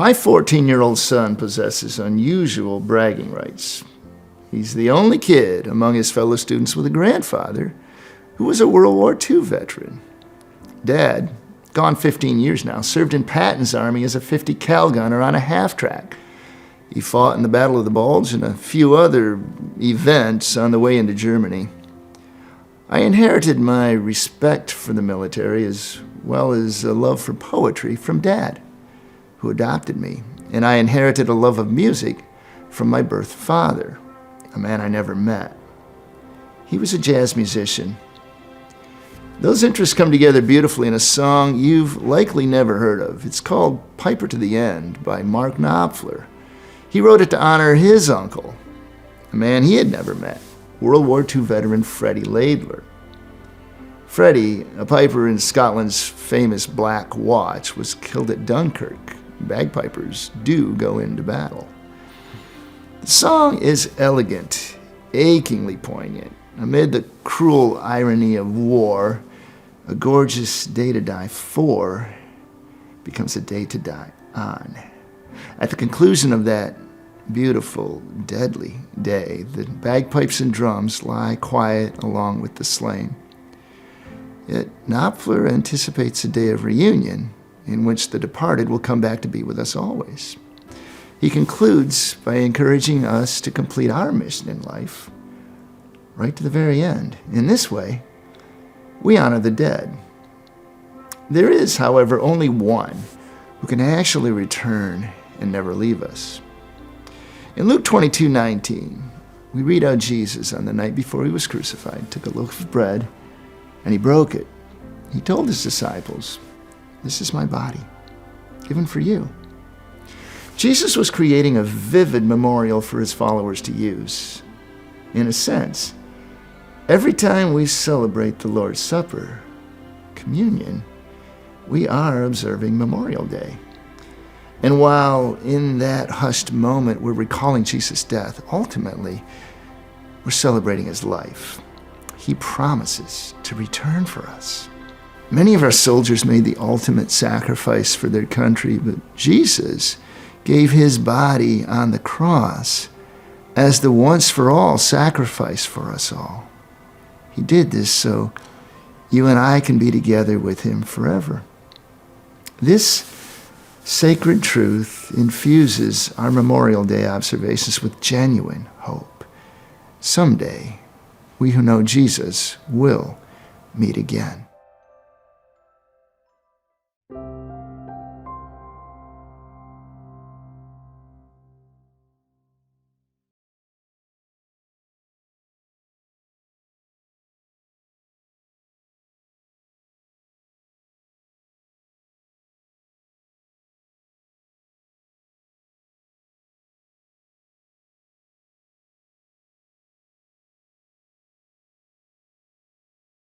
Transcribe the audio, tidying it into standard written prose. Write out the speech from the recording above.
My 14-year-old son possesses unusual bragging rights. He's the only kid among his fellow students with a grandfather who was a World War II veteran. Dad, gone 15 years now, served in Patton's army as a 50 cal gunner on a half-track. He fought in the Battle of the Bulge and a few other events on the way into Germany. I inherited my respect for the military as well as a love for poetry from Dad, who adopted me, and I inherited a love of music from my birth father, a man I never met. He was a jazz musician. Those interests come together beautifully in a song you've likely never heard of. It's called Piper to the End by Mark Knopfler. He wrote it to honor his uncle, a man he had never met, World War II veteran Freddie Laidler. Freddie, a piper in Scotland's famous Black Watch, was killed at Dunkirk. Bagpipers do go into battle. The song is elegant, achingly poignant. Amid the cruel irony of war, a gorgeous day to die for becomes a day to die on. At the conclusion of that beautiful, deadly day, the bagpipes and drums lie quiet along with the slain. Yet Knopfler anticipates a day of reunion in which the departed will come back to be with us always. He concludes by encouraging us to complete our mission in life right to the very end. In this way, we honor the dead. There is, however, only one who can actually return and never leave us. In Luke 22:19, we read how Jesus, on the night before he was crucified, took a loaf of bread and he broke it. He told his disciples, "This is my body, given for you." Jesus was creating a vivid memorial for his followers to use. In a sense, every time we celebrate the Lord's Supper, communion, we are observing Memorial Day. And while in that hushed moment we're recalling Jesus' death, ultimately, we're celebrating his life. He promises to return for us. Many of our soldiers made the ultimate sacrifice for their country, but Jesus gave his body on the cross as the once-for-all sacrifice for us all. He did this so you and I can be together with him forever. This sacred truth infuses our Memorial Day observations with genuine hope. Someday, we who know Jesus will meet again.